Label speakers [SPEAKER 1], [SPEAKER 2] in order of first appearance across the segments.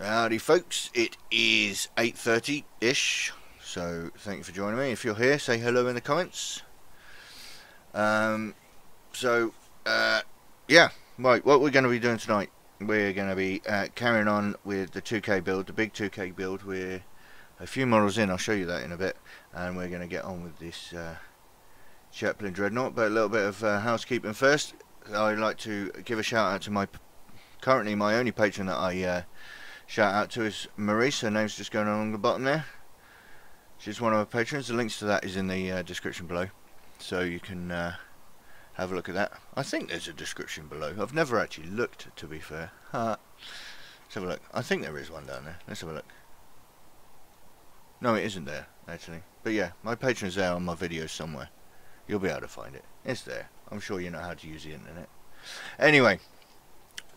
[SPEAKER 1] Howdy folks, it is 8:30-ish, so thank you for joining me. If you're here, say hello in the comments. Yeah, right, what we're going to be doing tonight, we're going to be carrying on with the 2K build, the big 2K build. We're a few models in, I'll show you that in a bit, and we're going to get on with this Chaplain Dreadnought. But a little bit of housekeeping first. I'd like to give a shout out to currently my only patron that I shout out to is Maurice. Her name's just going along the bottom there. She's one of our patrons. The links to that is in the description below, so you can have a look at that. I think there's a description below. I've never actually looked, to be fair. Let's have a look. I think there is one down there. Let's have a look. No, it isn't there, actually. But yeah, my patron's there on my videos somewhere. You'll be able to find it. It's there. I'm sure you know how to use the internet. Anyway.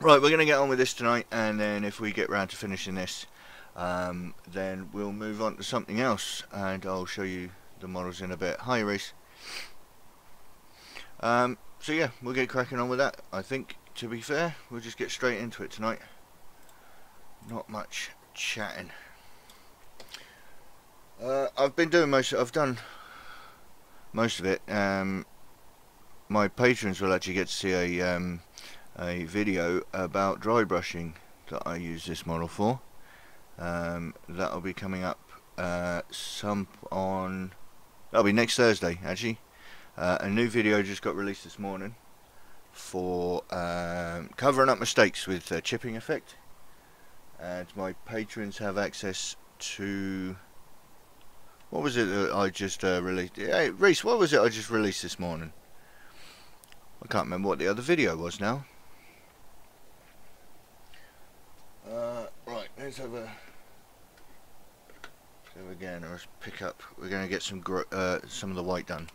[SPEAKER 1] Right, we're going to get on with this tonight, and then if we get round to finishing this, then we'll move on to something else, and I'll show you the models in a bit. Hi, Reese. So yeah, we'll get cracking on with that. I think, to be fair, we'll just get straight into it tonight. Not much chatting. I've done most of it. My patrons will actually get to see a video about dry brushing that I use this model for. That'll be coming up that'll be next Thursday actually. A new video just got released this morning for covering up mistakes with chipping effect, and my patrons have access to, what was it that I just released? Hey Reese, what was it I just released this morning? I can't remember what the other video was now. Right, let's have a go again, or let's pick up. We're going to get some of the white done.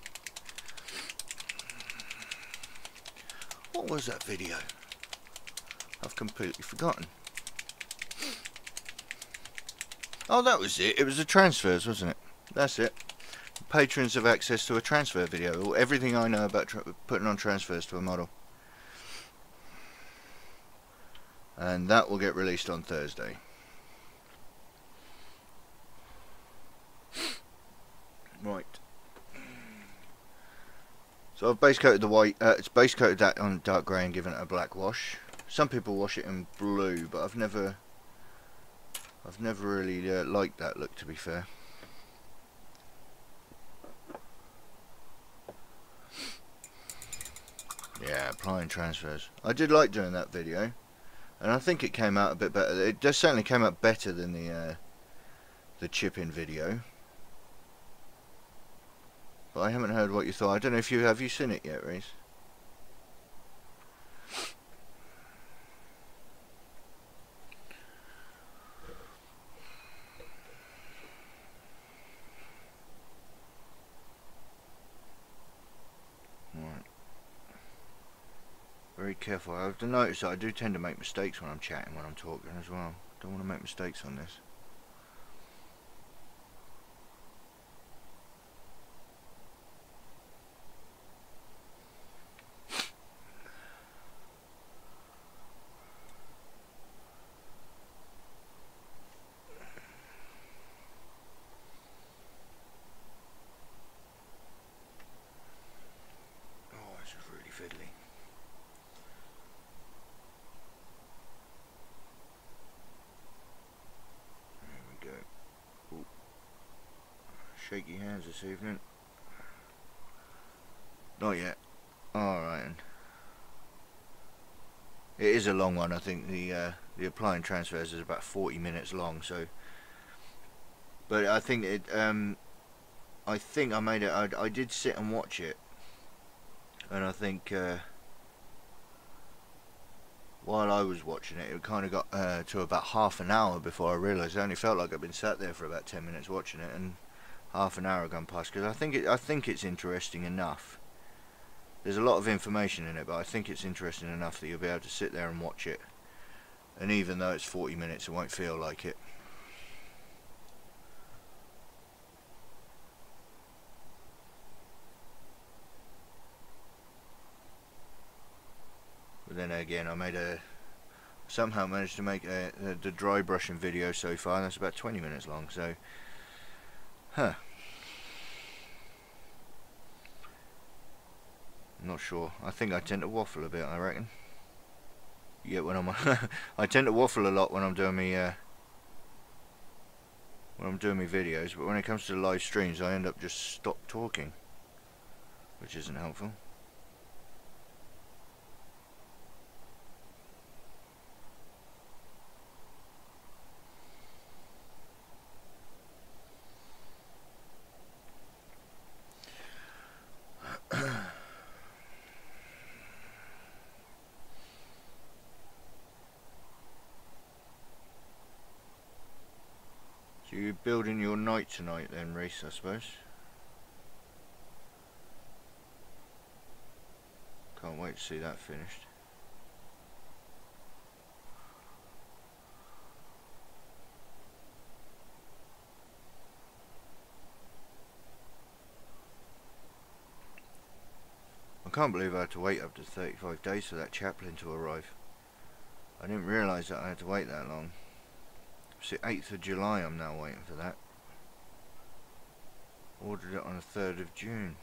[SPEAKER 1] What was that video? I've completely forgotten. Oh, that was it. It was the transfers, wasn't it? That's it. Patrons have access to a transfer video. Everything I know about putting on transfers to a model. And that will get released on Thursday. Right. So I've base coated the white. It's base coated that on dark grey and given it a black wash. Some people wash it in blue, but I've never really liked that look, to be fair. Yeah, applying transfers. I did like doing that video. And I think it came out a bit better. It just certainly came out better than the chip-in video. But I haven't heard what you thought. I don't know if have you seen it yet, Reese? Right. Very careful. I've noticed that I do tend to make mistakes when I'm chatting, when I'm talking as well. Don't want to make mistakes on this. Oh, this is really fiddly. Shaky hands this evening. Not yet. Alright. It is a long one. I think the applying transfers is about 40 minutes long, so, but I think it I think I made it. I did sit and watch it, and I think while I was watching it, it kind of got to about half an hour before I realised. I only felt like I'd been sat there for about 10 minutes watching it, and half an hour had gone past, because I think it's interesting enough. There's a lot of information in it, but I think it's interesting enough that you'll be able to sit there and watch it, and even though it's 40 minutes, it won't feel like it. But then again, I made a somehow managed to make the dry brushing video so far. That's about 20 minutes long, so I'm not sure. I think I tend to waffle a bit, I reckon. Yeah, when I'm I tend to waffle a lot when I'm doing my videos, but when it comes to live streams I end up just stop talking, which isn't helpful. So you're building your night tonight then, Reese, I suppose? Can't wait to see that finished. I can't believe I had to wait up to 35 days for that chaplain to arrive. I didn't realise that I had to wait that long. It's the 8th of July I'm now waiting for that. Ordered it on the 3rd of June.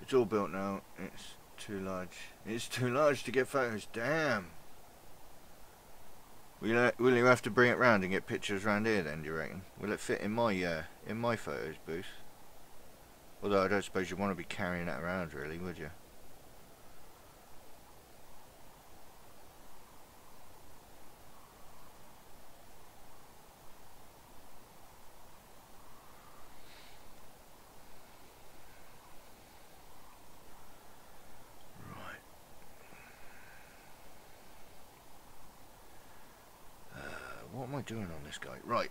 [SPEAKER 1] It's all built now. It's too large. It's too large to get photos. Damn. Will you have to bring it round and get pictures round here then, do you reckon? Will it fit in my photos booth? Although I don't suppose you'd want to be carrying that around really, would you? What am I doing on this guy? Right.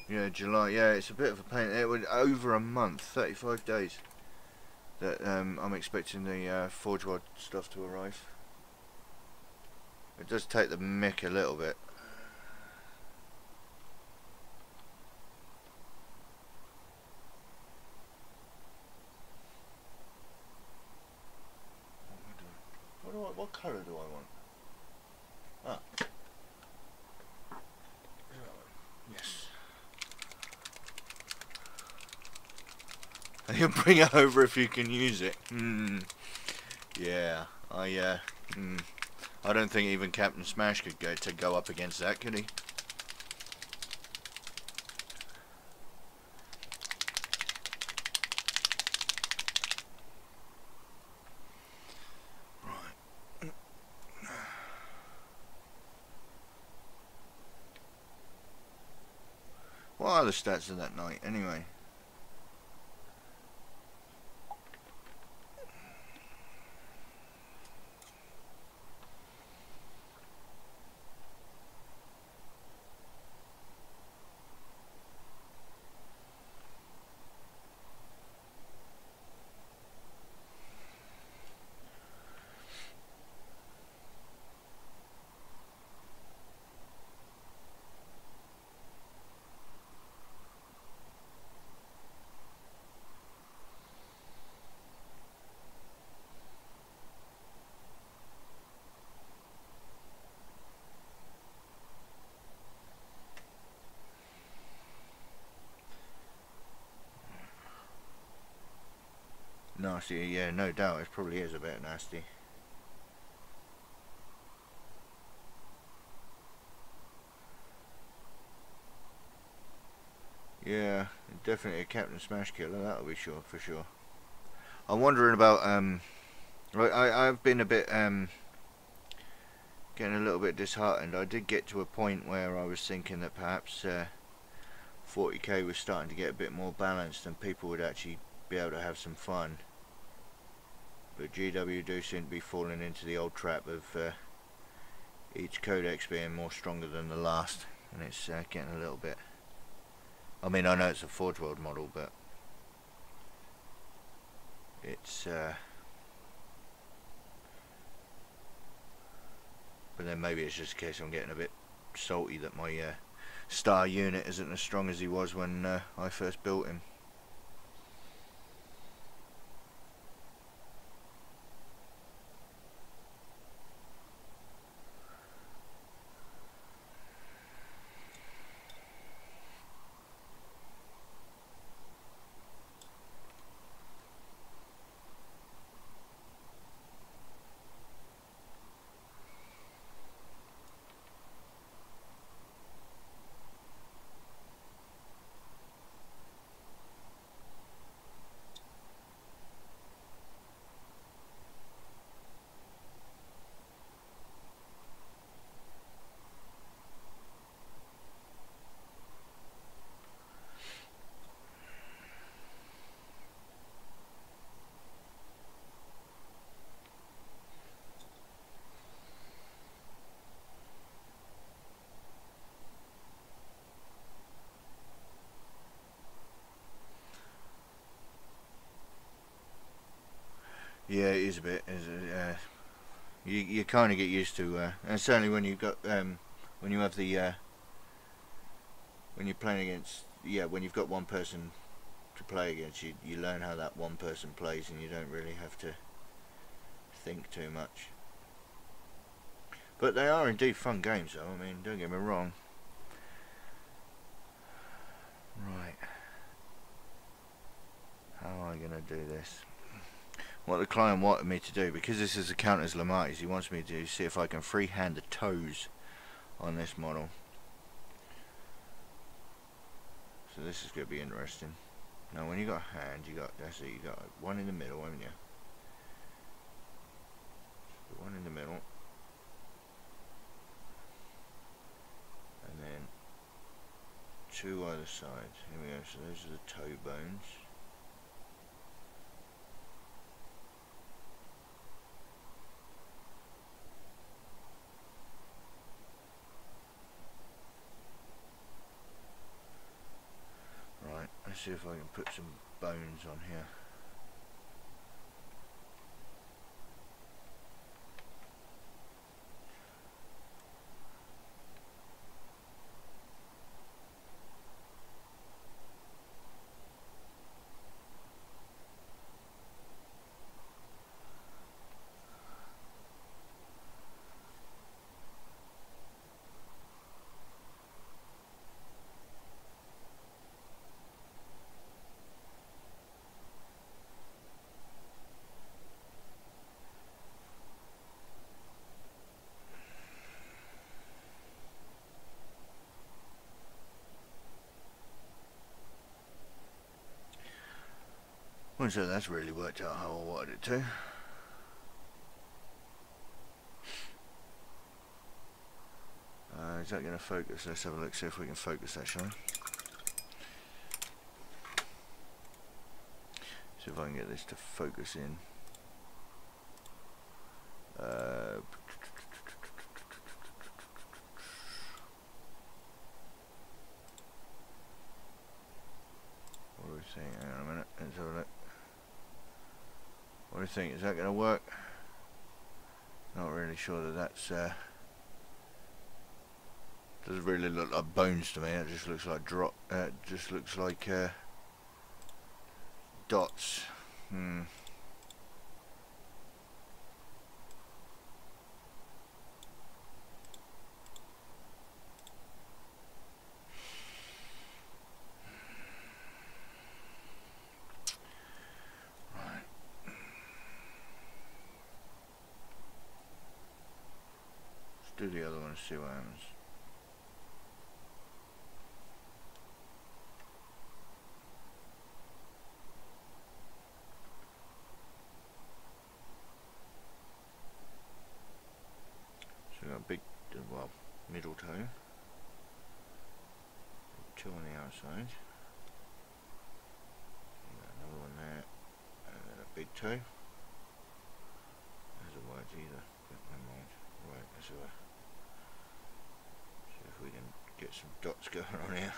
[SPEAKER 1] Yeah, July. Yeah, it's a bit of a pain. It was over a month, 35 days, that I'm expecting the Forge World stuff to arrive. It does take the mick a little bit. What colour do I want? Ah. Yes. You bring it over if you can use it. Yeah. I don't think even Captain Smash could go up against that, could he? What are the stats of that night, anyway? Nasty, yeah, no doubt. It probably is a bit nasty. Yeah, definitely a Captain Smash killer. That'll be sure for sure. I'm wondering about I've been a bit getting a little bit disheartened. I did get to a point where I was thinking that perhaps 40k was starting to get a bit more balanced and people would actually be able to have some fun. But GW do seem to be falling into the old trap of each codex being more stronger than the last, and it's getting a little bit I mean, I know it's a Forge World model, but it's but then maybe it's just a case I'm getting a bit salty that my star unit isn't as strong as he was when I first built him. Yeah, it is a bit. You kind of get used to, and certainly when you've got when you have the when you're playing against, yeah, when you've got one person to play against, you learn how that one person plays, and you don't really have to think too much. But they are indeed fun games, though. I mean, don't get me wrong. Right. How am I going to do this? What the client wanted me to do, because this is a Countess Lamaites, he wants me to see if I can freehand the toes on this model. So this is going to be interesting. Now when you got a hand, that's it, you got one in the middle, haven't you? Put one in the middle. And then two either side. Here we go, so those are the toe bones. Right, let's see if I can put some bones on here. Well, so that's really worked out how I wanted it to. Is that going to focus? Let's have a look, see if we can focus that, shall we? See if I can get this to focus in. What do we think? Hang on a minute, let's have a look. What do you think? Is that going to work? Not really sure that that's doesn't really look like bones to me. It just looks like just looks like dots. Do the other one and see what happens. So we've got a big, well, middle toe, two on the outside, another one there, and then a big toe. Hasn't worked either, but never mind. Right, let's see if we can get some dots going on here.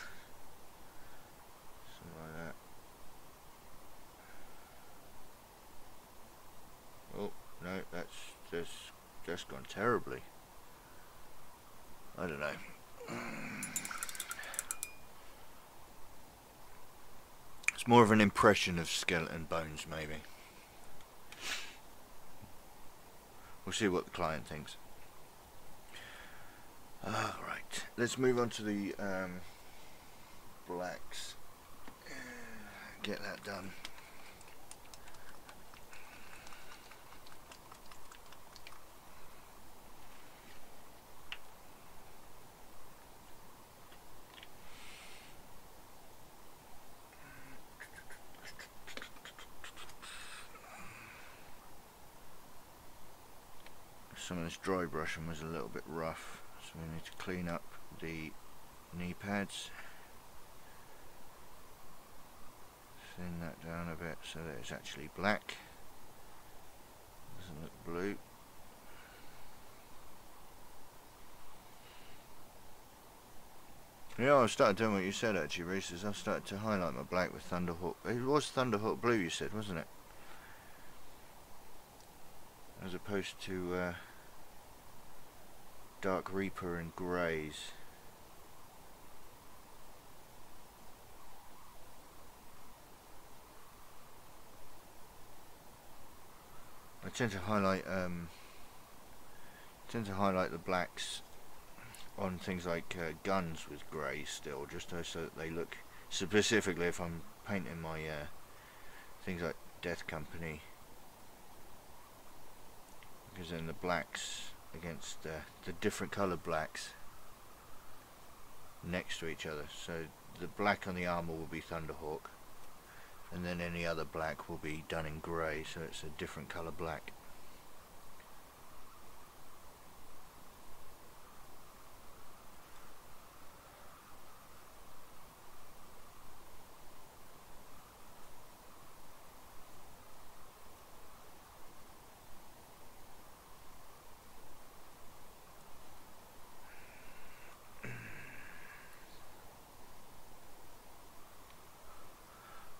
[SPEAKER 1] that's gone terribly. I don't know. It's more of an impression of skeleton bones, maybe. We'll see what the client thinks. Right, let's move on to the blacks. Get that done. Some of this dry brushing was a little bit rough, so we need to clean up the knee pads, thin that down a bit so that it's actually black, doesn't look blue. Yeah, I started doing what you said actually, Reese, is I've started to highlight my black with Thunderhawk. It was Thunderhawk blue you said, wasn't it? As opposed to Dark Reaper and greys. I tend to highlight the blacks on things like guns with grey still, just so that they look, specifically if I'm painting my things like Death Company, because then the blacks against the different coloured blacks next to each other, so the black on the armour will be Thunderhawk, and then any other black will be done in grey, so it's a different colour black.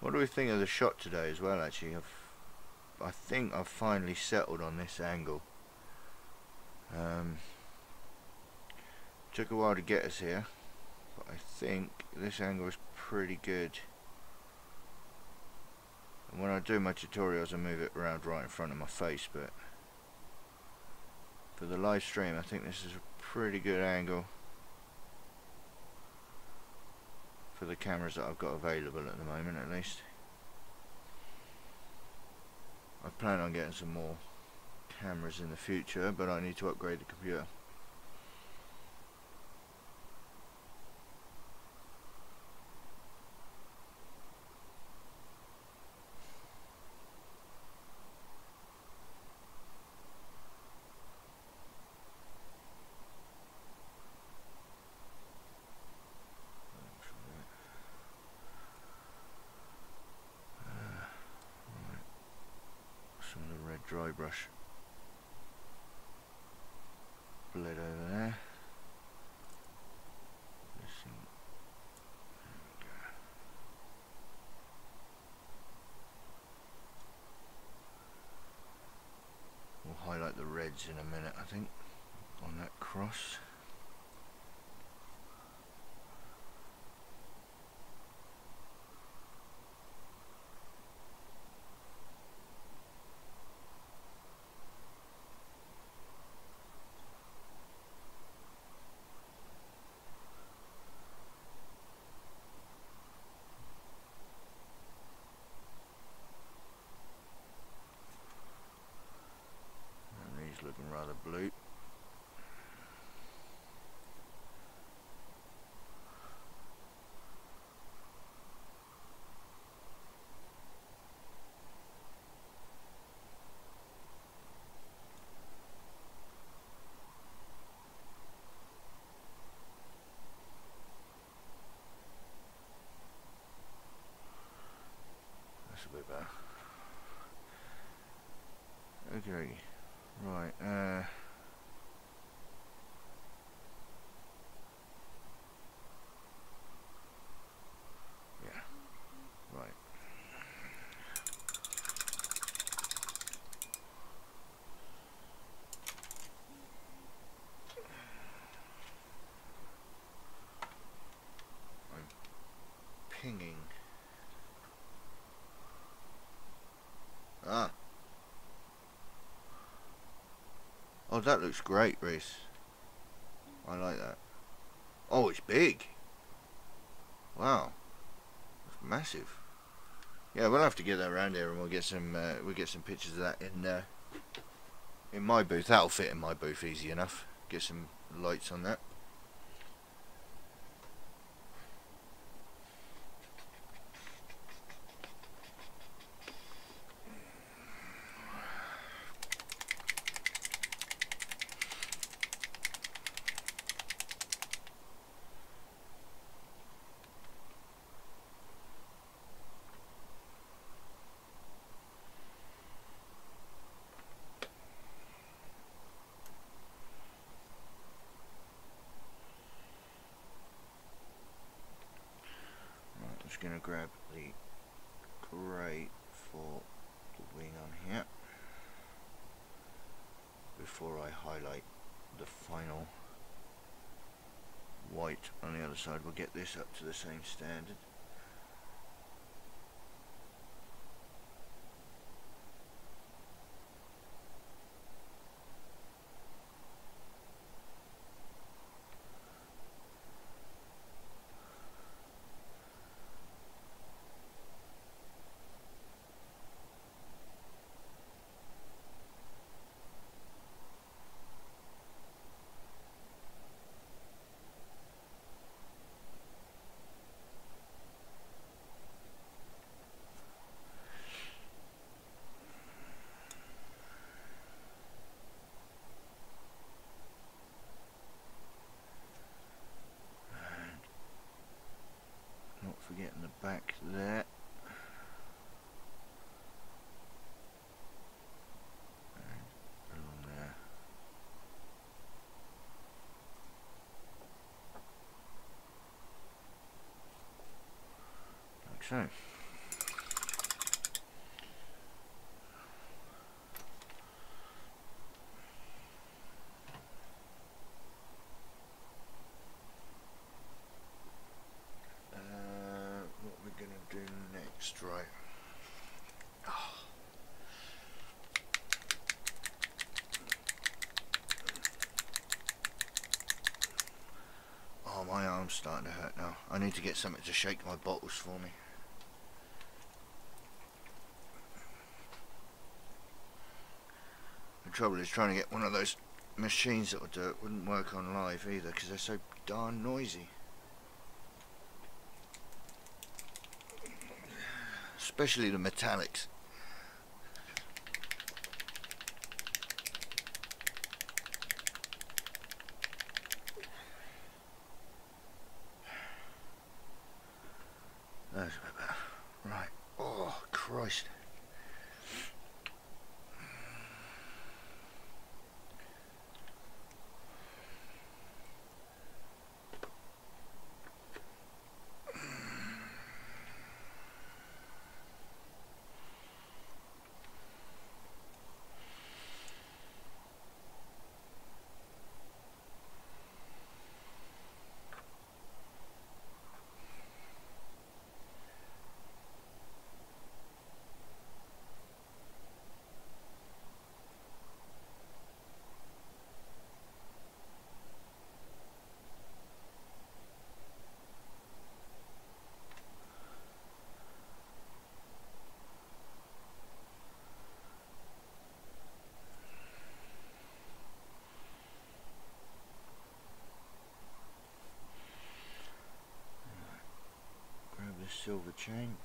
[SPEAKER 1] What do we think of the shot today as well? Actually, I think I've finally settled on this angle. Took a while to get us here, but I think this angle is pretty good. And when I do my tutorials I move it around right in front of my face, but for the live stream I think this is a pretty good angle for the cameras that I've got available at the moment, at least. I plan on getting some more cameras in the future, but I need to upgrade the computer. Some of the red dry brush bled over there. There we go. We'll highlight the reds in a minute, I think, on that cross. Looking rather blue. That's a bit better. Okay. Right, yeah, right. Ah. Oh, that looks great, Reese. I like that. Oh, it's big. Wow. It's massive. Yeah, we'll have to get that around here, and we'll get some pictures of that in my booth. That'll fit in my booth easy enough. Get some lights on that. I'm just going to grab the grey for the wing on here before I highlight the final white on the other side. We'll get this up to the same standard. Not forgetting the back there. And along there. Like so. What we're going to do next, right? Oh, my arm's starting to hurt now. I need to get something to shake my bottles for me. The trouble is trying to get one of those machines that would do it wouldn't work on live either because they're so darn noisy. Especially the metallics. That's a bit better. Right. Oh, Christ. Silver chain.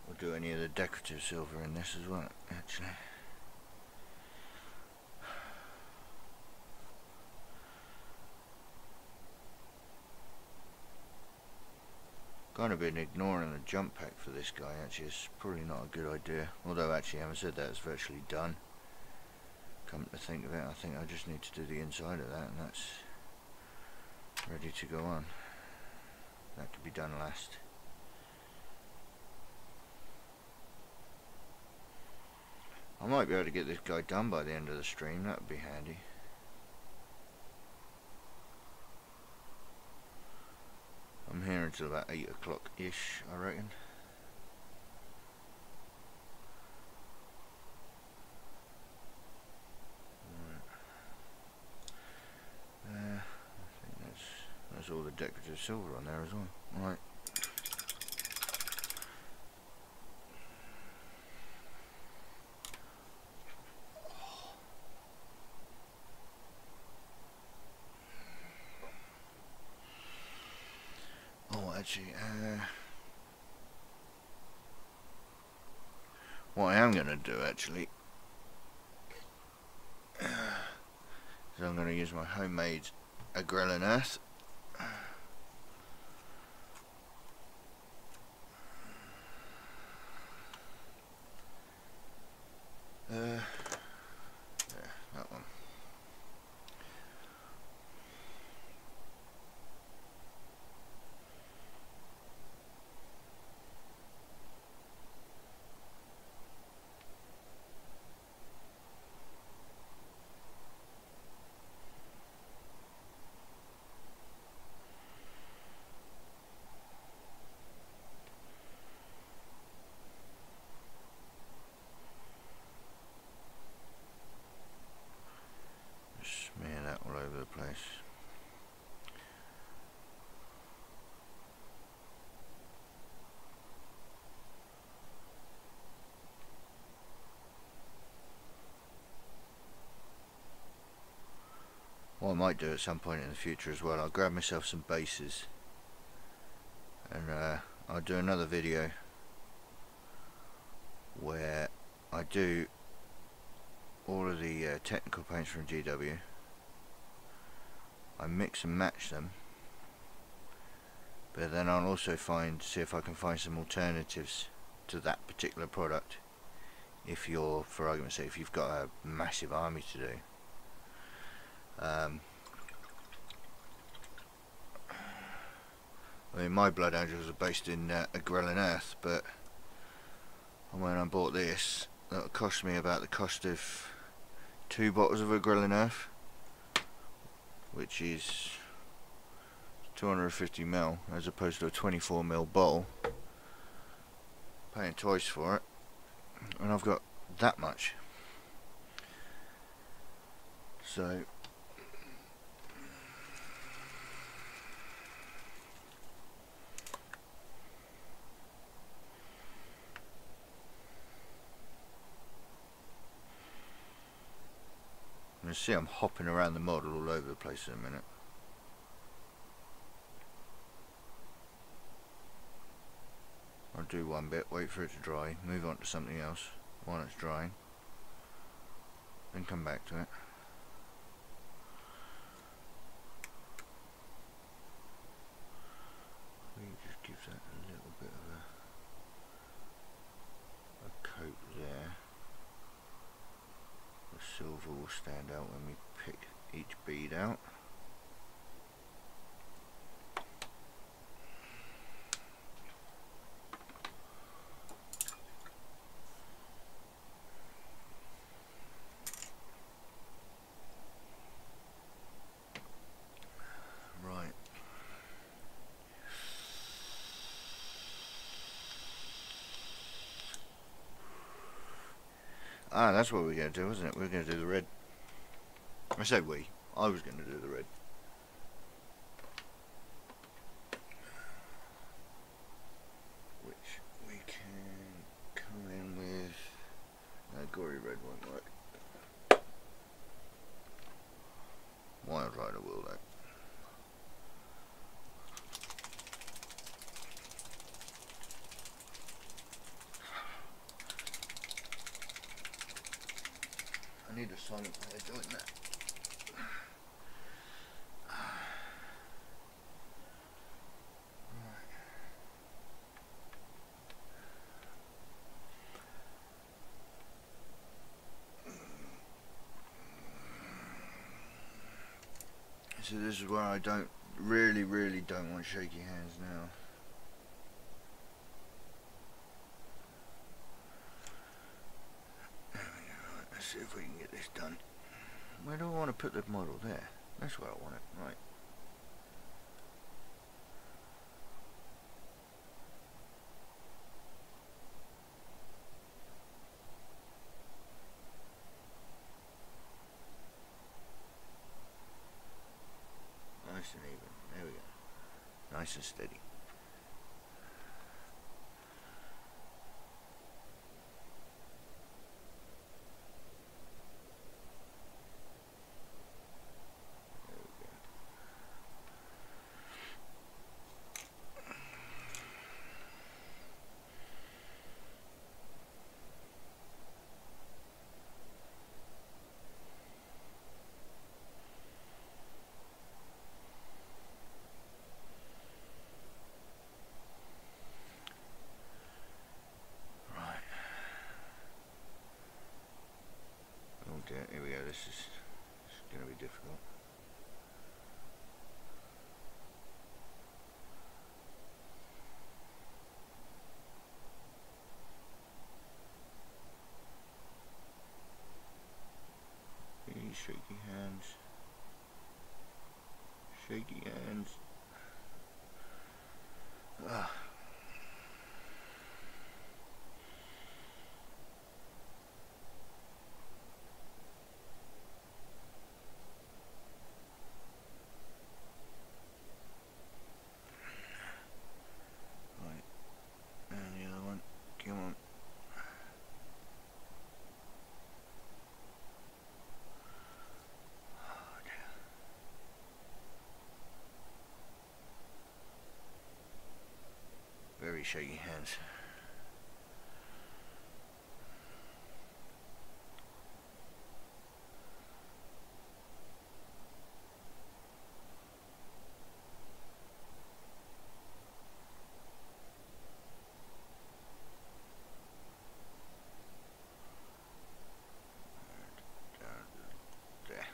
[SPEAKER 1] We'll do any of the decorative silver in this as well, actually. Kind of been ignoring the jump pack for this guy, actually. It's probably not a good idea. Although, actually, having said that, it's virtually done. Come to think of it, I think I just need to do the inside of that, and that's ready to go on. That could be done last. I might be able to get this guy done by the end of the stream, that would be handy. I'm here until about 8 o'clock-ish, I reckon. decorative silver on there as well. Right. Oh, actually, what I am going to do actually is I'm going to use my homemade acrylic earth. There, that one. Smear that all over the place. What I might do at some point in the future as well, I'll grab myself some bases and I'll do another video where I do all of the technical paints from GW. I mix and match them, but then I'll also see if I can find some alternatives to that particular product. If you're, for argument's sake, if you've got a massive army to do. I mean, my Blood Angels are based in acrylic earth, but when I bought this, that cost me about the cost of 2 bottles of acrylic earth, which is 250ml as opposed to a 24ml bottle. Paying twice for it, and I've got that much. So you see I'm hopping around the model all over the place in a minute. I'll do one bit, wait for it to dry, move on to something else while it's drying, then come back to it. We just give that a little bit of a coat there. The silver will stand out when we pick each bead out. Right. Ah, that's what we're going to do, isn't it? We're going to do the red. I said we. I was going to do the red. Which we can come in with. No, gory red won't work. Wild Rider will though. I need a silent player doing that. So this is where I really don't want shaky hands now. There we go. Right, let's see if we can get this done. Where do I want to put the model? There. That's where I want it. Right. Nice and even. There we go. nice and steady. Here we go, this is going to be difficult. Shaky hands. Shaky hands. Ah. Very shaky hands.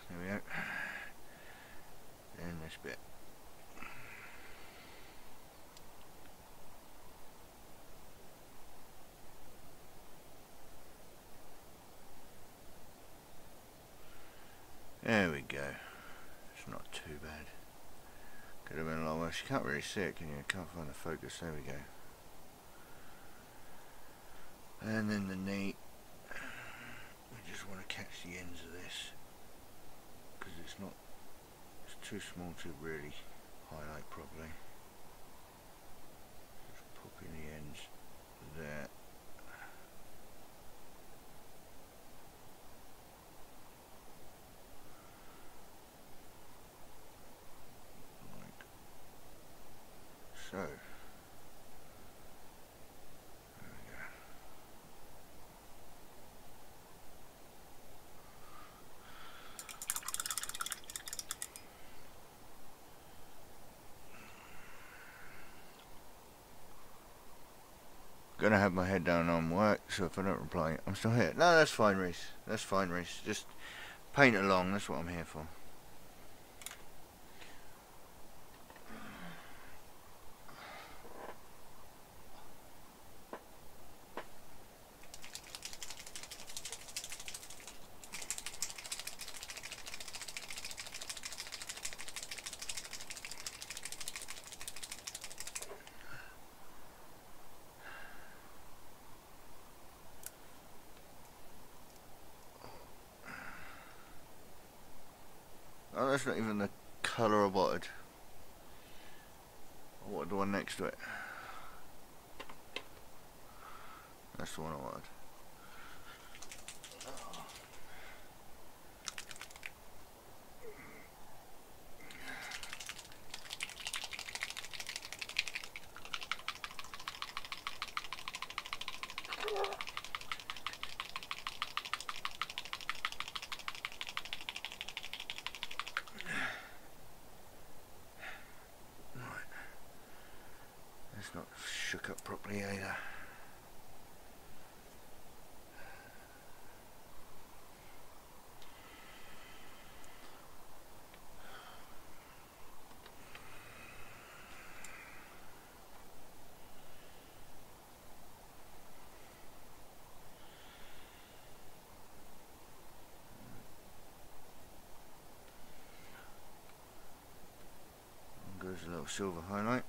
[SPEAKER 1] There we go. And this bit. There we go. It's not too bad. Could have been a lot worse. You can't really see it, can you? Can't find the focus. There we go. And then the knee. We just want to catch the ends of this because it's too small to really highlight properly. Just pop in the ends there. So, there we go. Gonna have my head down on work, so if I don't reply, I'm still here. No, that's fine, Reese. That's fine, Reese. Just paint along, that's what I'm here for. Oh, that's not even the colour I wanted. I wanted the one next to it. That's the one I wanted. It's not shook up properly either. Goes a little silver highlight.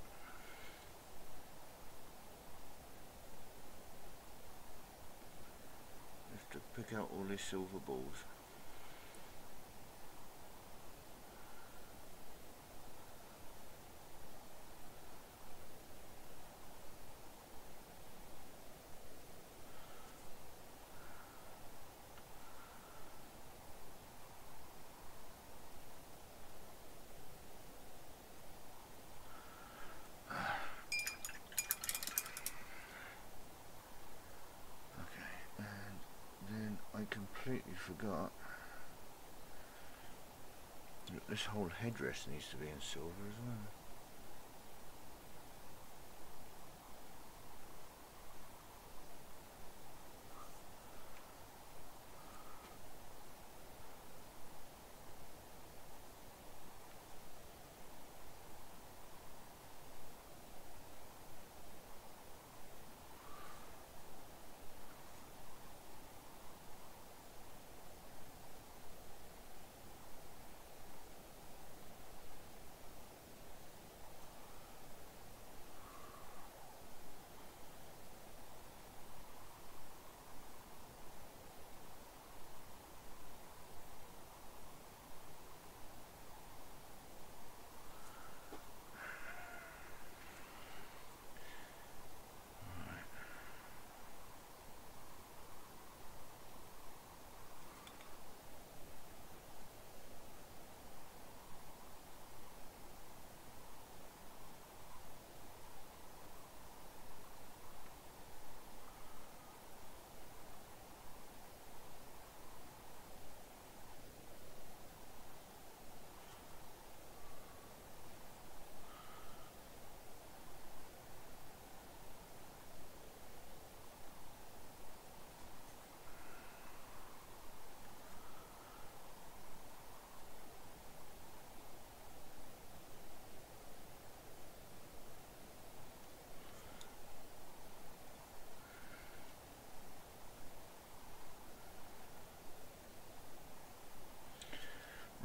[SPEAKER 1] Just to pick out all these silver balls. completely forgot. This whole headrest needs to be in silver as well.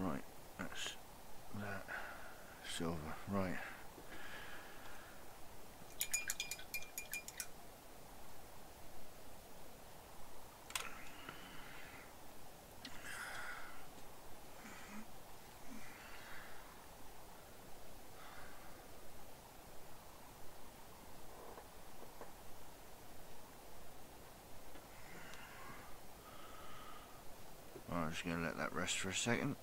[SPEAKER 1] Right, that's that silver, right. I'm just going to let that rest for a second.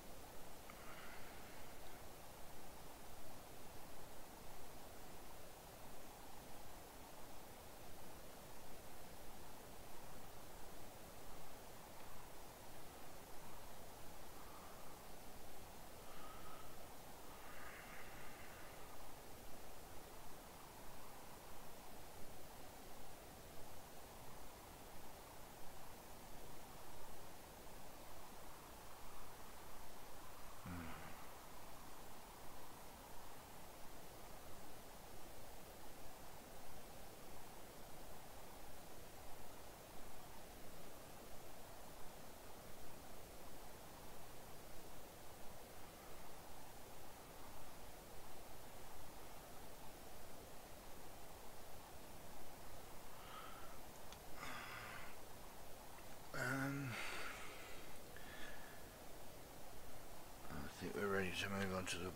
[SPEAKER 1] I think we're ready to move on to the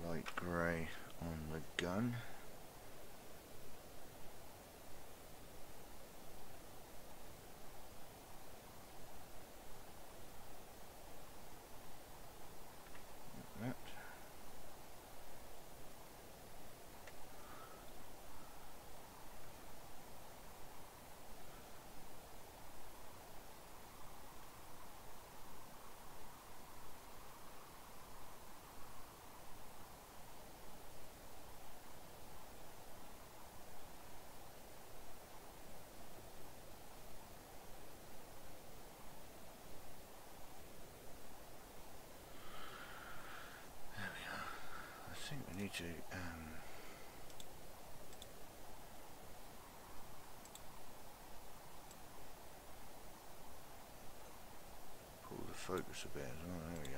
[SPEAKER 1] light grey on the gun. Like that. I think we need to pull the focus a bit as well. There we go.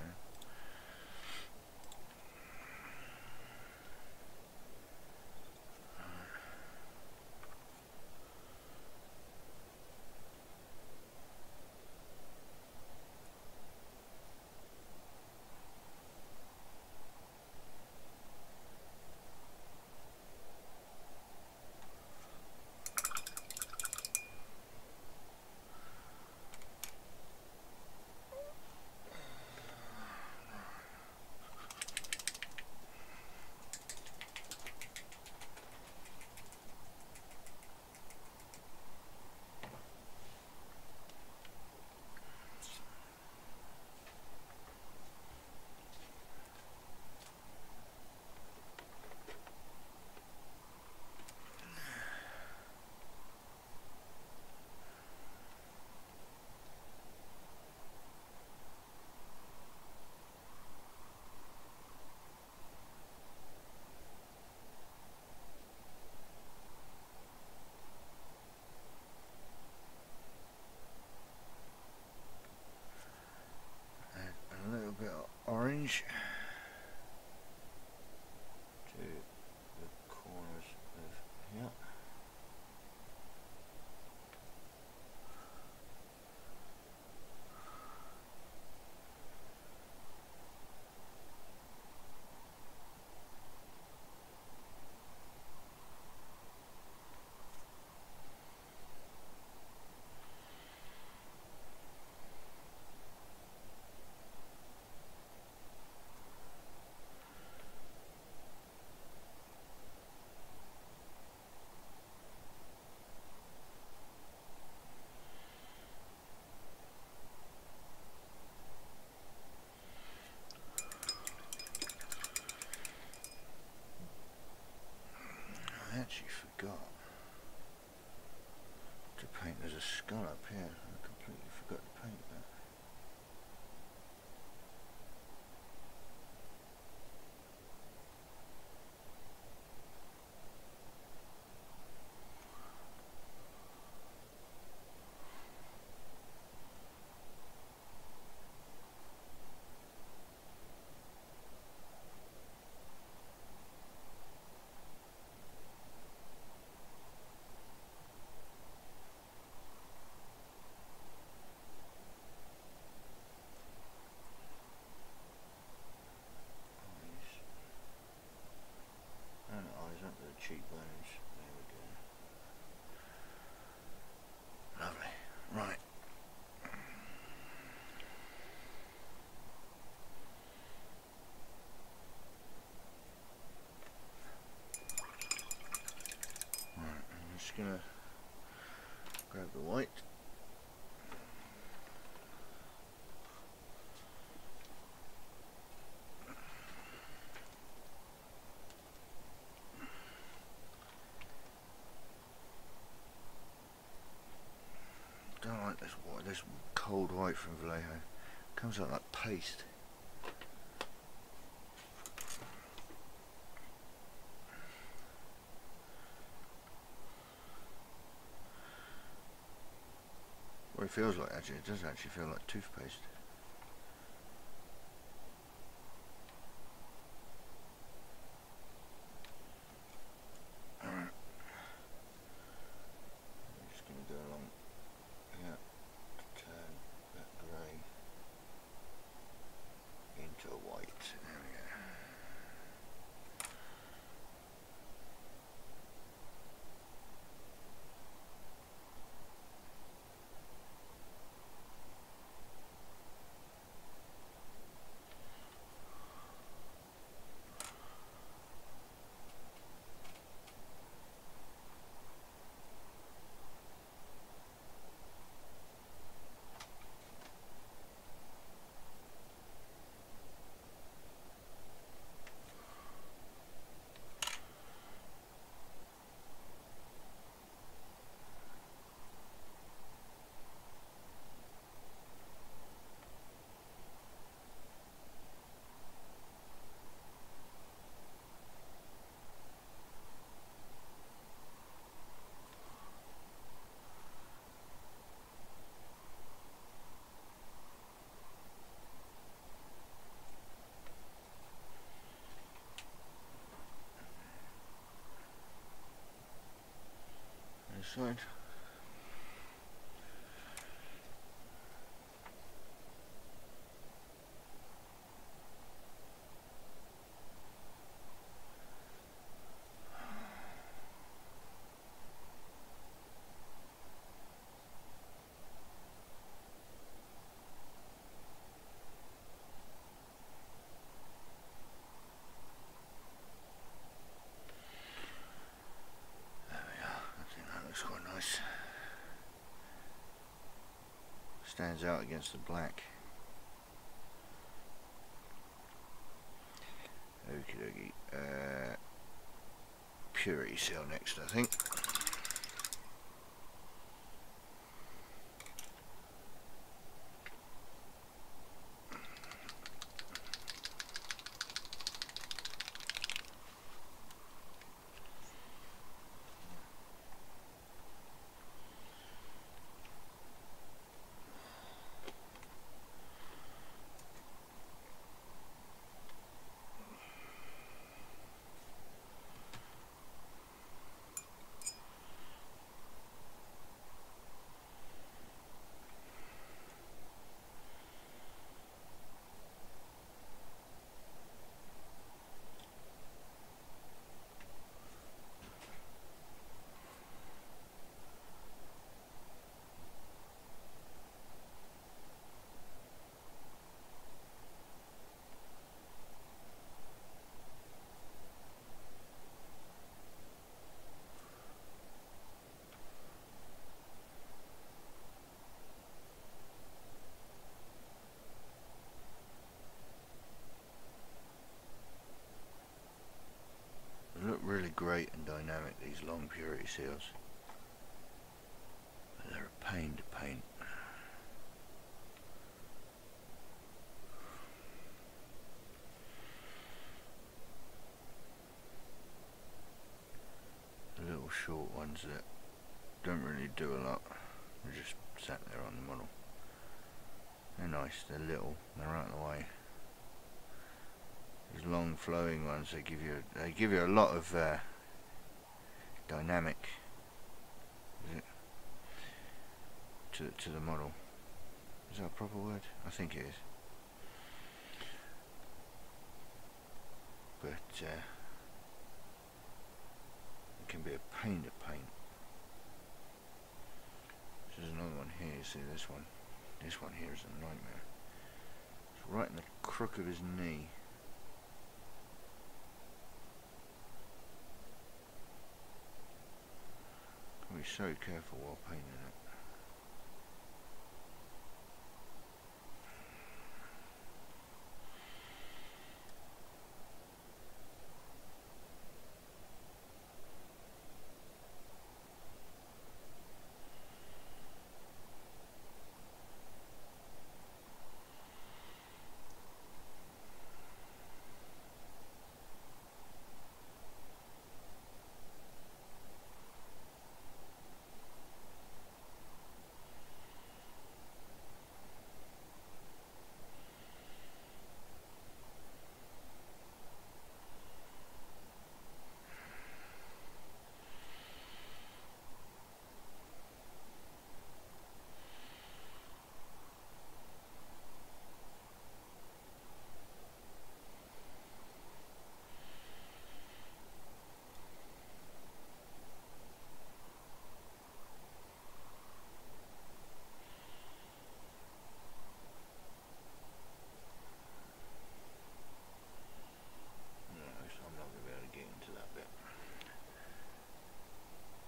[SPEAKER 1] I actually forgot to paint. There's a skull up here. I completely forgot to paint that. Cheekbones. There we go. Lovely. Right. Right, I'm just gonna grab the white. Don't like this white, this cold white from Vallejo. Comes out like paste. What it feels like, actually, it does actually feel like toothpaste. Alright. I'm just going to go along here to turn that grey into a white. There we go. Side. Quite nice. Stands out against the black. Okie dokie. Purity seal next, I think. They look really great and dynamic, these long purity seals, but they're a pain to paint. The little short ones that don't really do a lot, they're just sat there on the model. They're nice, they're little, they're out of the way. These long flowing ones, they give you a lot of dynamic to the model. Is that a proper word? I think it is. But it can be a pain to paint. There's another one here. You see this one? This one here is a nightmare. It's right in the crook of his knee. Be so careful while painting it.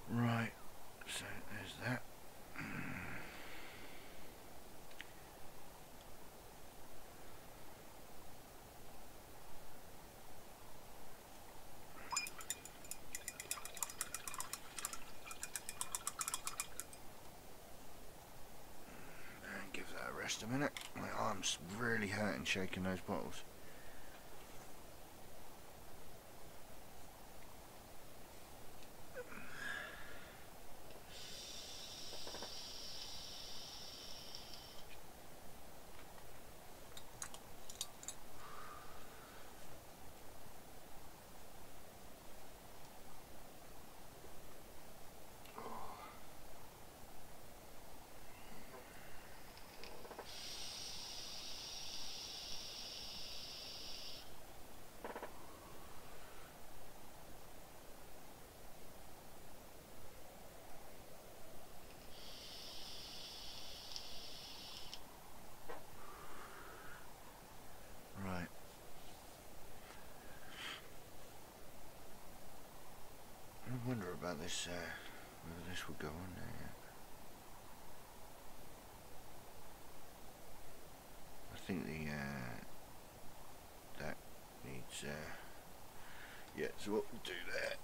[SPEAKER 1] Right, so there's that. And give that a rest a minute. My arm's really hurting shaking those bottles. I wonder about this, whether this will go on there yet. I think that needs, yeah, so what we'll do there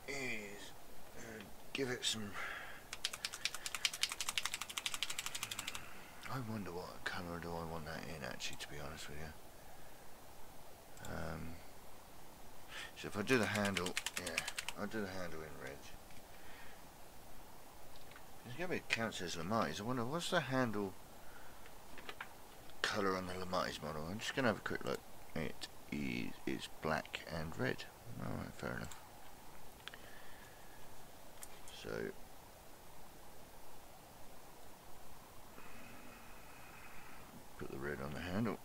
[SPEAKER 1] is give it some, I wonder what colour do I want that in actually, to be honest with you. So if I do the handle, yeah, I'll do the handle in red. It's going to be counts as Lamatis. I wonder what's the handle colour on the Lamatis model. I'm just going to have a quick look. It is black and red. Alright, fair enough. So put the red on the handle.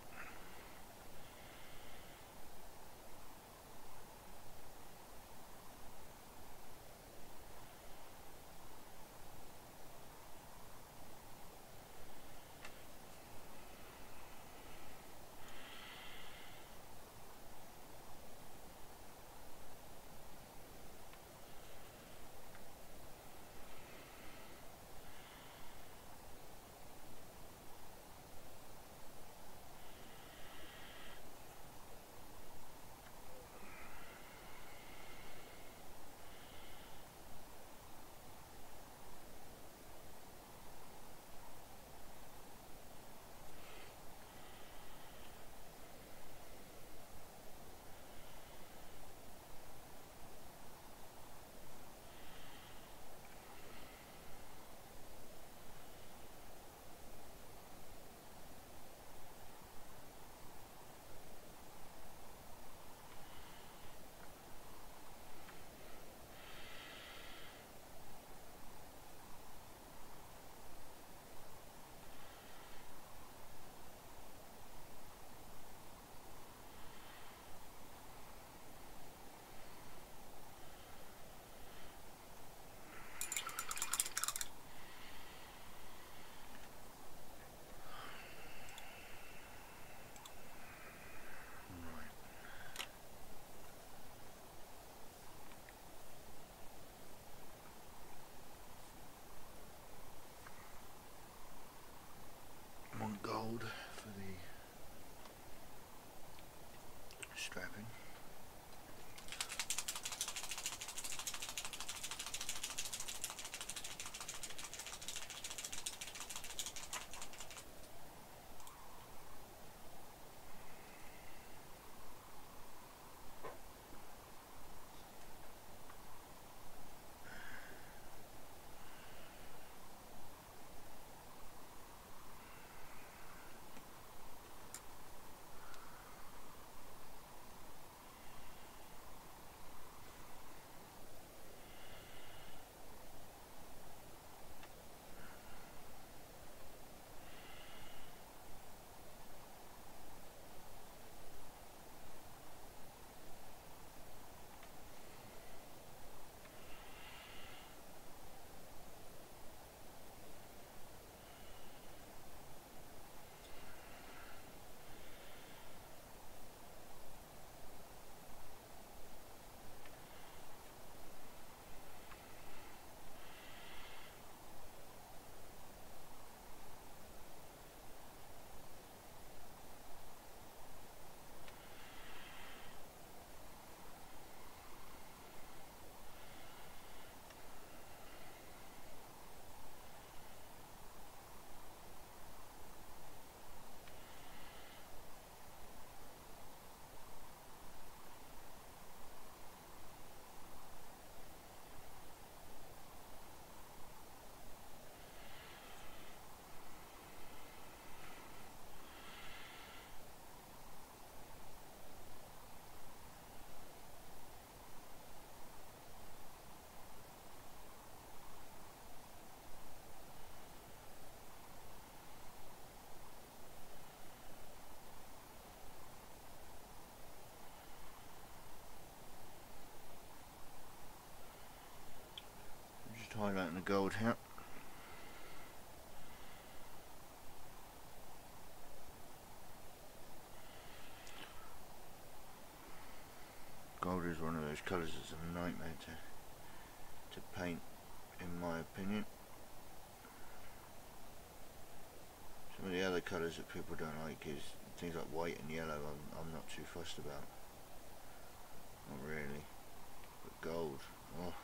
[SPEAKER 1] highlighting the gold here. Gold is one of those colours that's a nightmare to paint, in my opinion. Some of the other colours that people don't like is things like white and yellow. I'm not too fussed about. Not really. But gold, oh,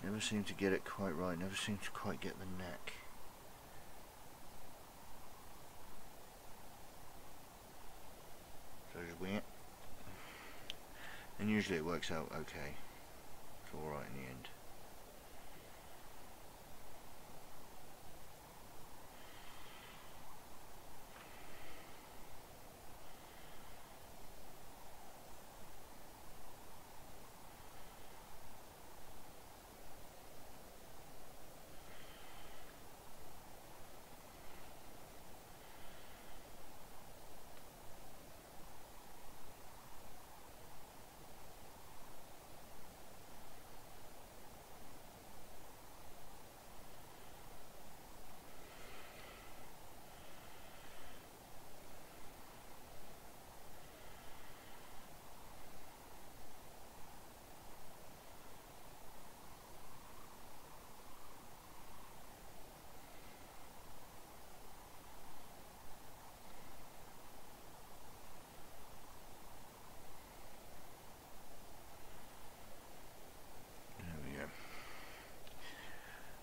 [SPEAKER 1] never seem to get it quite right. Never seem to quite get the knack. So just wing it. And usually it works out okay. It's alright in the end.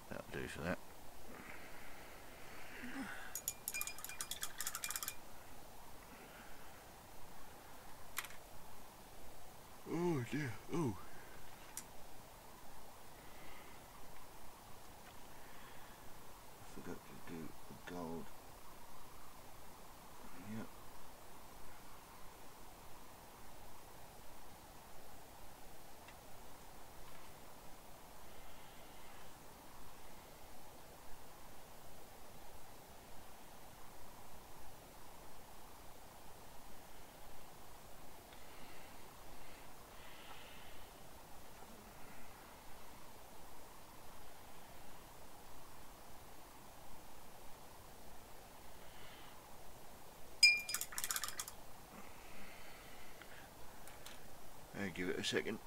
[SPEAKER 1] That'll do for that. Oh dear, oh. I forgot to do the gold. Yep. Give it a second.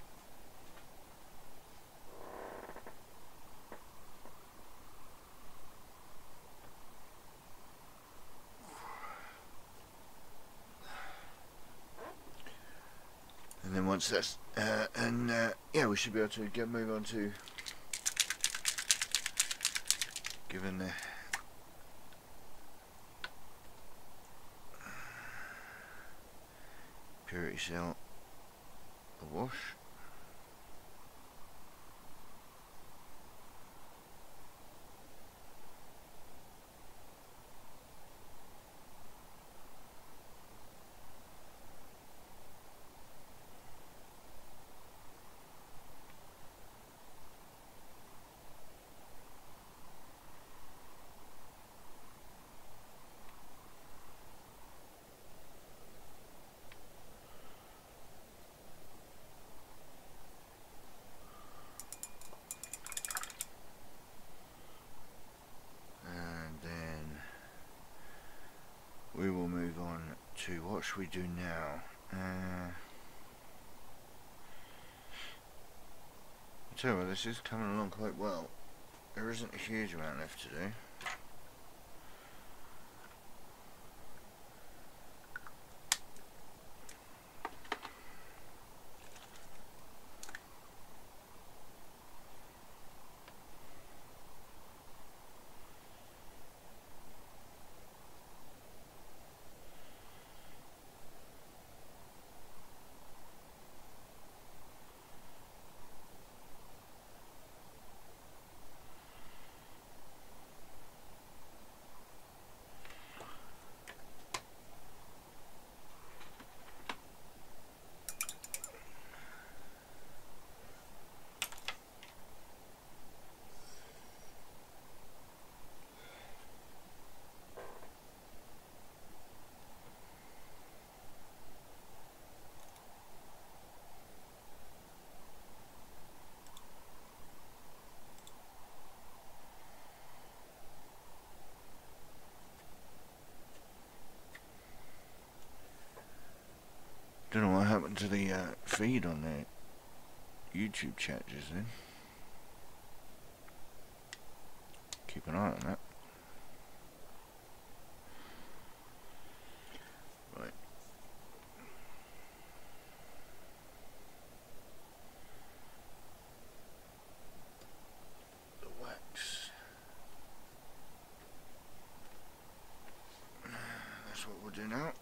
[SPEAKER 1] And then once that's yeah, we should be able to move on to giving the purity cell a wash. We will move on to what should we do now? I tell you what, this is coming along quite well. There isn't a huge amount left to do. feed on their YouTube chat just then. Keep an eye on that. Right. The wax. That's what we'll do now.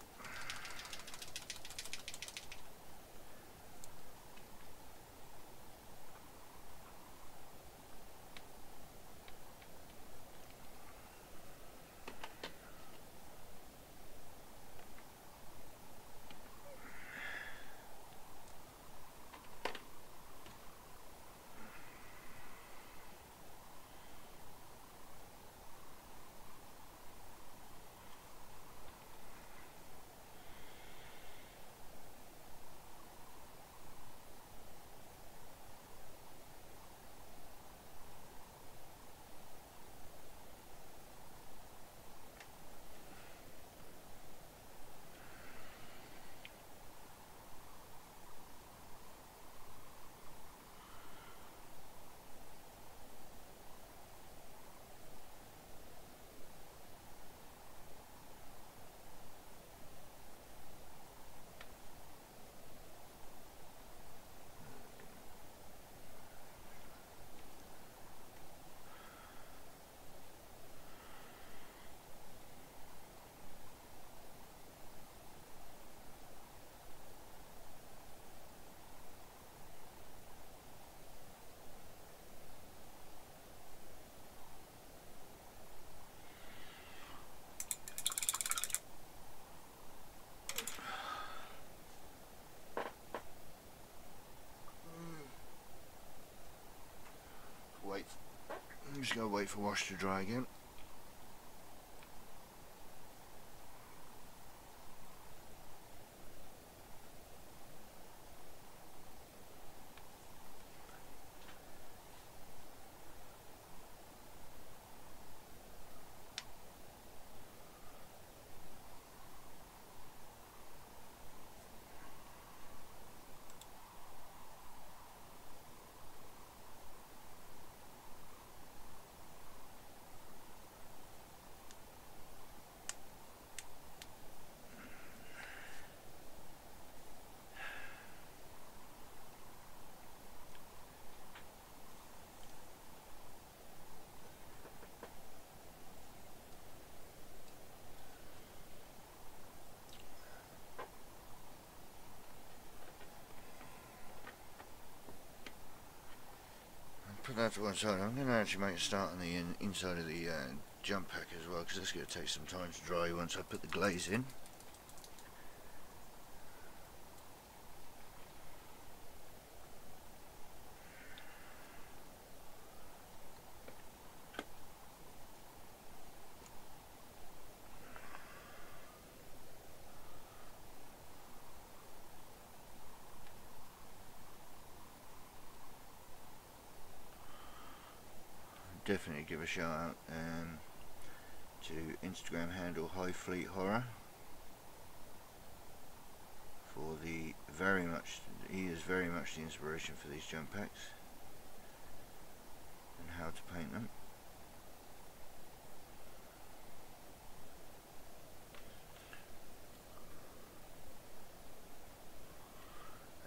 [SPEAKER 1] Wait. I'm just gonna wait for wash to dry again. Put that to one side. I'm going to actually make a start on the inside of the jump pack as well, because that's going to take some time to dry once I put the glaze in. Definitely give a shout out to Instagram handle High Fleet Horror for he is very much the inspiration for these jump packs and how to paint them.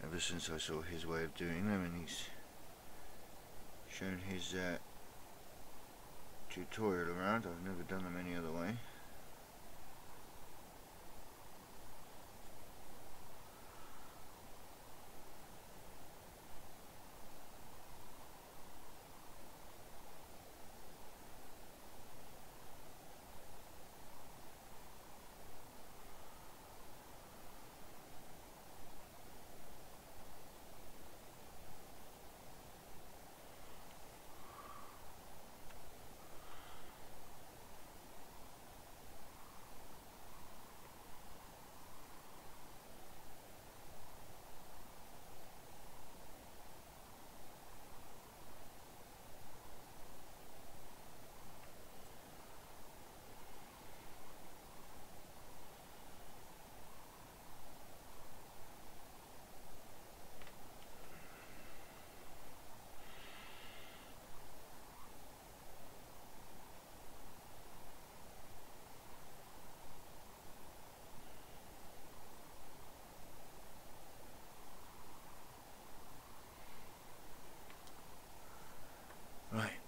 [SPEAKER 1] Ever since I saw his way of doing them, and he's shown his tutorial around, I've never done them any other way.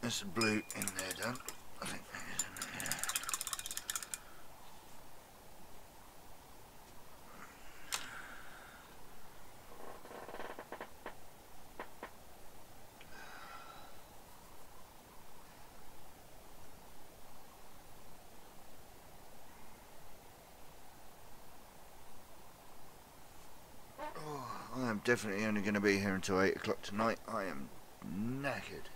[SPEAKER 1] There's some blue in there done. I think there is in there. I am definitely only going to be here until 8 o'clock tonight. I am knackered.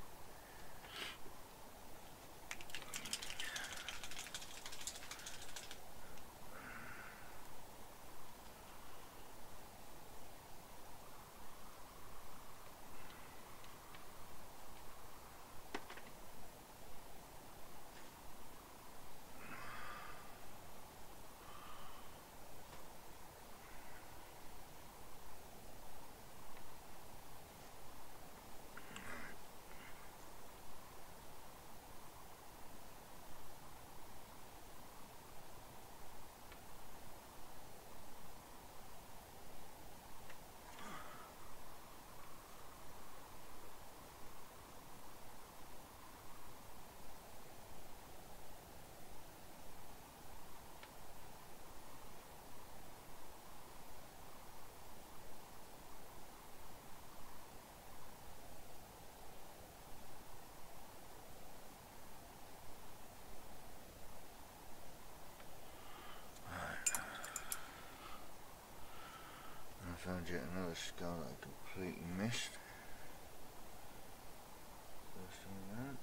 [SPEAKER 1] I found yet another skull that I completely missed. First time around.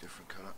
[SPEAKER 1] Different colour.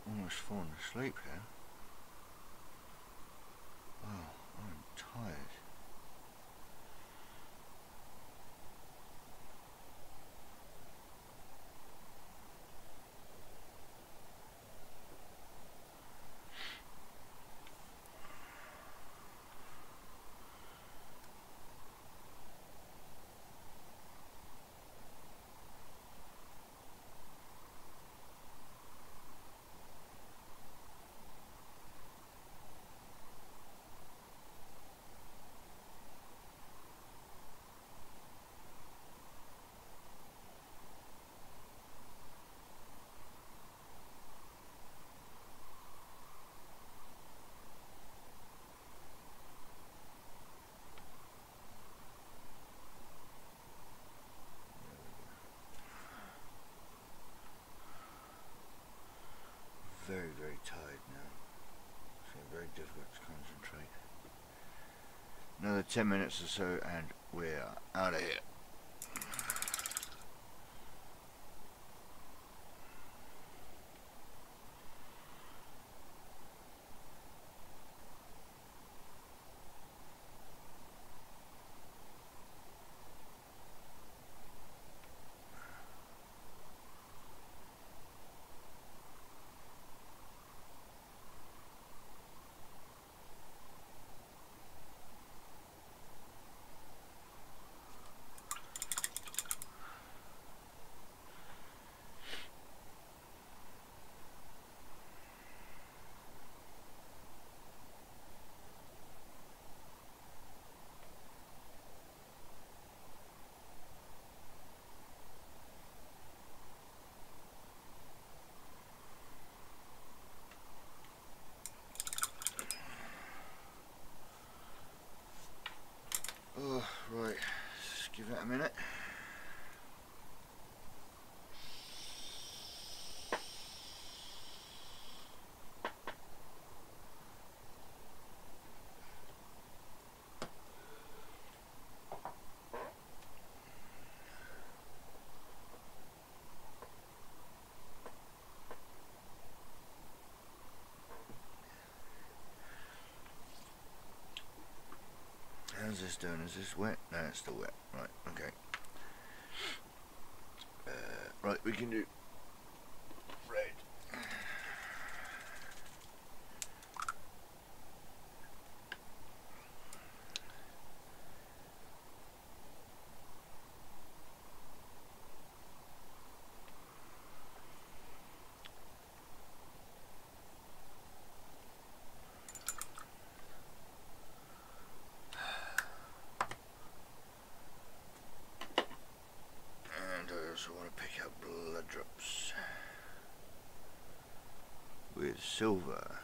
[SPEAKER 1] Almost falling asleep here. Oh, I'm tired. another 10 minutes or so and we're out of here. Oh, right, let's give that a minute. How's this doing? Is this wet? No, it's still wet. Right, okay. Right, we can do red. And I also want to pick up blood drops with silver.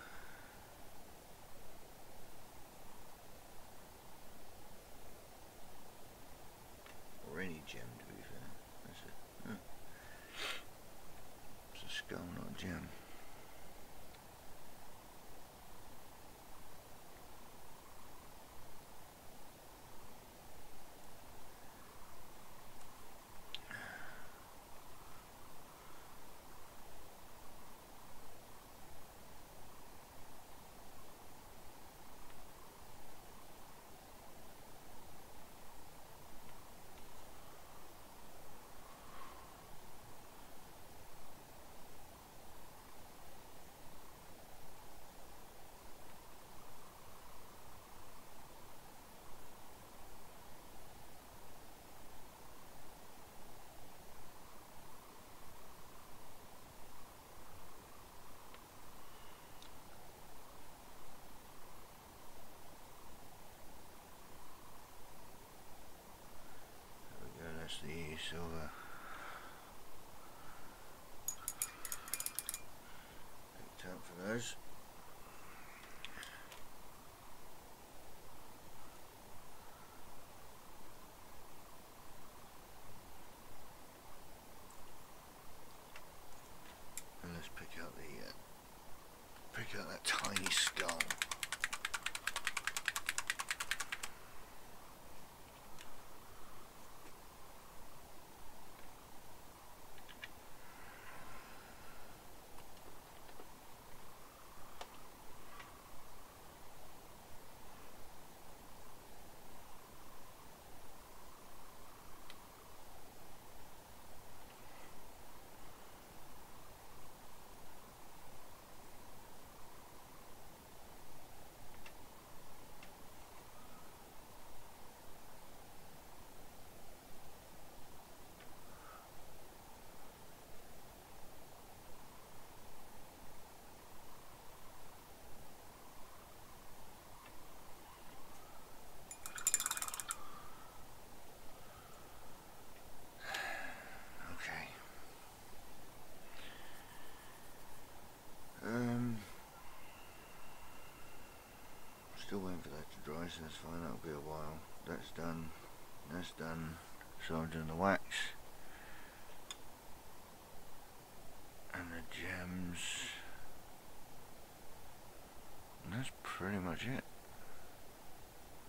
[SPEAKER 1] Or any gem, to be fair. That's it. Oh. It's a skull, not a gem. The silver. Picked out for those. And let's pick out that tiny skull. Still waiting for that to dry, so that's fine, that'll be a while. That's done, that's done. So I'm doing the wax and the gems, and that's pretty much it,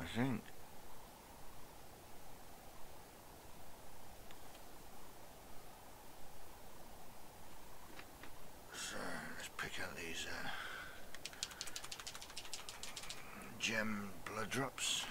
[SPEAKER 1] I think. gem blood drops.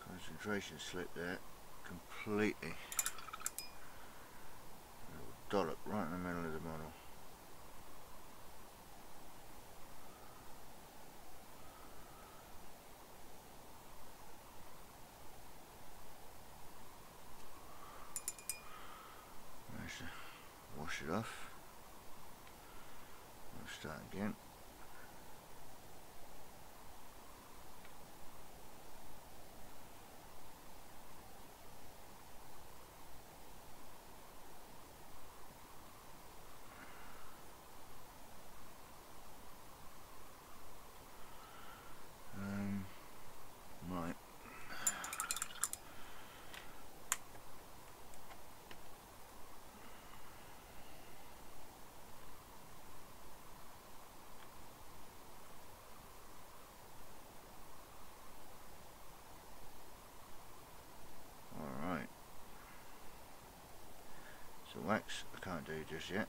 [SPEAKER 1] Concentration slip there, completely. A little dollop right in the middle of the model. Managed to wash it off. We'll start again. Right. Alright. So wax I can't do just yet.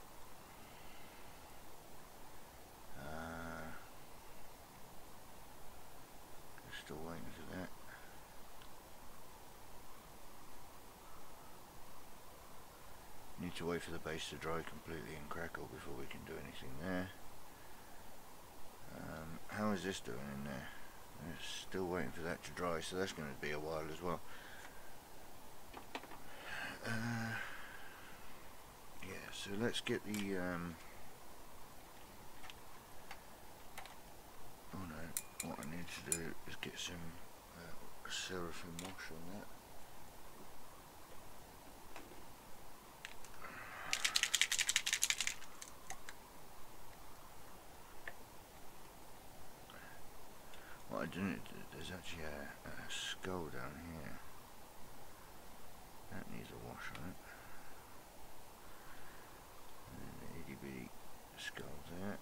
[SPEAKER 1] Still waiting for that. Need to wait for the base to dry completely and crackle before we can do anything there. How is this doing in there? Still waiting for that to dry, so that's going to be a while as well. Yeah, so let's get the oh no, what I need to do is get some seraphim wash on that. What I didn't do, there's actually a skull down here. That needs a wash on it. And then the itty bitty skull there.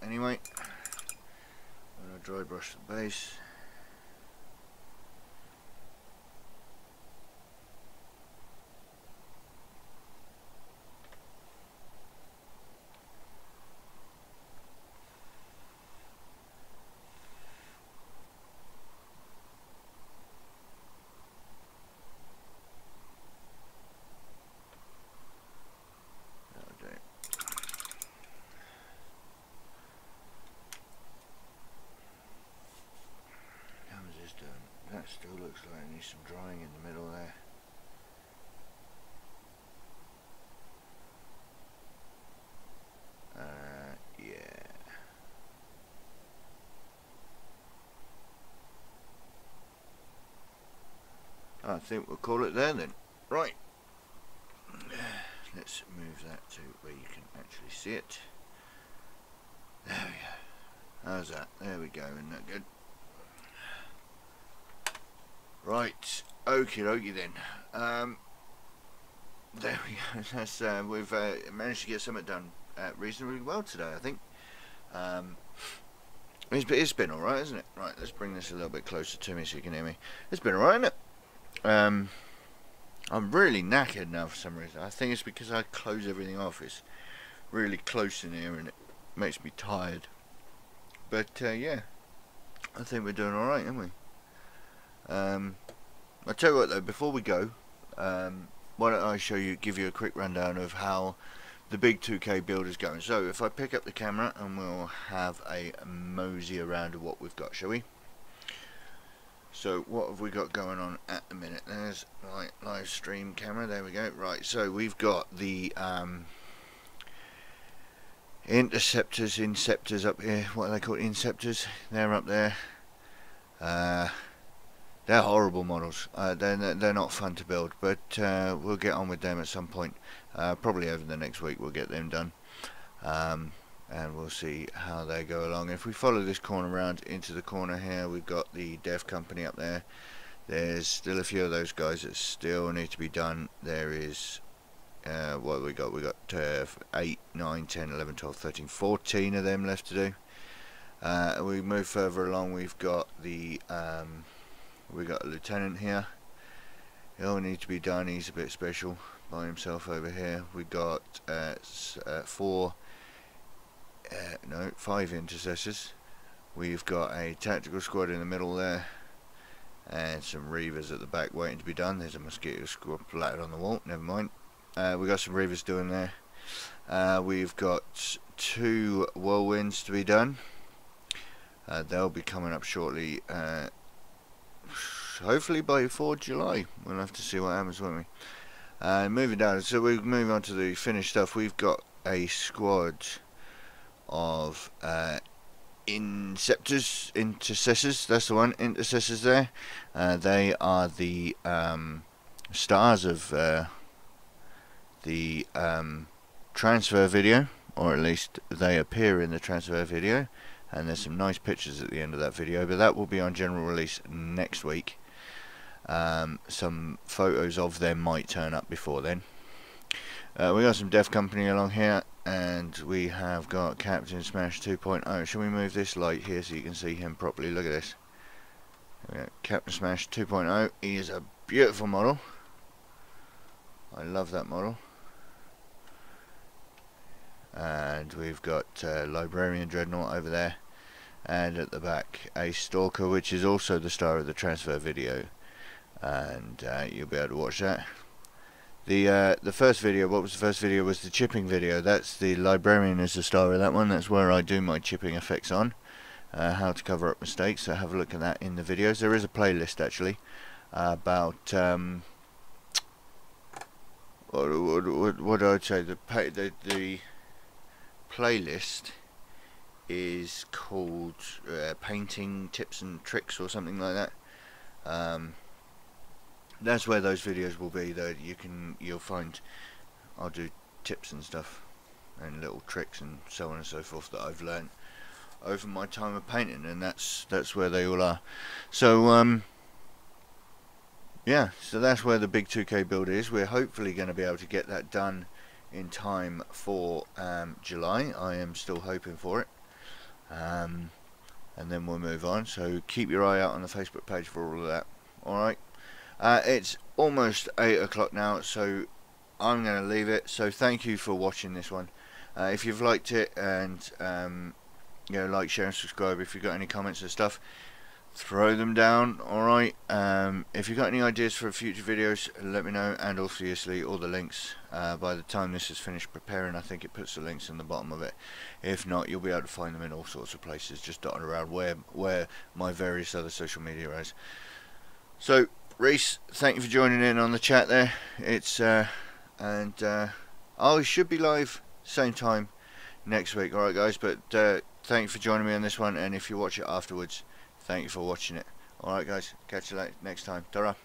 [SPEAKER 1] anyway. I'm going to dry brush the base. That still looks like it needs some drying in the middle there. Yeah. I think we'll call it there then. Right. Let's move that to where you can actually see it. There we go. How's that? There we go. Isn't that good? Right, okie dokie then. There we go. That's we've managed to get something done reasonably well today, I think. It's been alright, isn't it? Right, let's bring this a little bit closer to me so you can hear me. It's been alright, isn't it? I'm really knackered now for some reason. I think it's because I close everything off. It's really close in here and it makes me tired. But yeah, I think we're doing alright, aren't we? I'll tell you what though, before we go, why don't I give you a quick rundown of how the big 2K build is going. So if I pick up the camera and we'll have a mosey around of what we've got, shall we? So what have we got going on at the minute? There's my live stream camera, there we go. Right, so we've got the inceptors up here. What are they called? Inceptors. They're up there. They're horrible models. They're not fun to build, but we'll get on with them at some point. Probably over the next week we'll get them done, and we'll see how they go along. If we follow this corner around into the corner here, we've got the dev company up there. There's still a few of those guys that still need to be done. There is what have we got? We got 8, 9, 10, 11, 12, 13, 14 of them left to do. We move further along. We've got the we got a lieutenant here. He'll need to be done. He's a bit special by himself over here. We got 5 intercessors. We've got a tactical squad in the middle there, and some reavers at the back waiting to be done. There's a mosquito squad flattened on the wall. Never mind. We've got some reavers doing there. We've got 2 whirlwinds to be done. They'll be coming up shortly. Hopefully by 4 July. We'll have to see what happens, won't we? Moving down, so we move on to the finished stuff. We've got a squad of intercessors. That's the one, intercessors there. They are the stars of the transfer video, or at least they appear in the transfer video. And there's some nice pictures at the end of that video, but that will be on general release next week. Some photos of them might turn up before then. We got some dev company along here, and we have got Captain Smash 2.0. Shall we move this light here so you can see him properly? Look at this. Captain Smash 2.0. He is a beautiful model. I love that model. And we've got Librarian Dreadnought over there, and at the back a Stalker, which is also the star of the transfer video, and you'll be able to watch that. The first video, what was the first video, was the chipping video. That's the Librarian is the star of that one. That's where I do my chipping effects on, how to cover up mistakes. So have a look at that in the videos. There is a playlist actually about what do I say? The playlist is called painting tips and tricks or something like that. That's where those videos will be. That you'll find. I'll do tips and stuff and little tricks and so on and so forth that I've learned over my time of painting, and that's where they all are. So yeah, so that's where the big 2K build is. We're hopefully going to be able to get that done in time for July. I am still hoping for it. and then we'll move on. So keep your eye out on the Facebook page for all of that. Alright, it's almost 8 o'clock now, so I'm going to leave it. So thank you for watching this one. If you've liked it, and you know, like, share and subscribe. If you've got any comments and stuff, throw them down. Alright, if you've got any ideas for future videos, let me know, and obviously all the links, by the time this is finished preparing, I think it puts the links in the bottom of it. If not, you'll be able to find them in all sorts of places, just dotted around where my various other social media is. So Reese, thank you for joining in on the chat there. It's I should be live same time next week. Alright guys, but thank you for joining me on this one, and if you watch it afterwards, thank you for watching it. Alright guys, catch you next time. Ta-ra.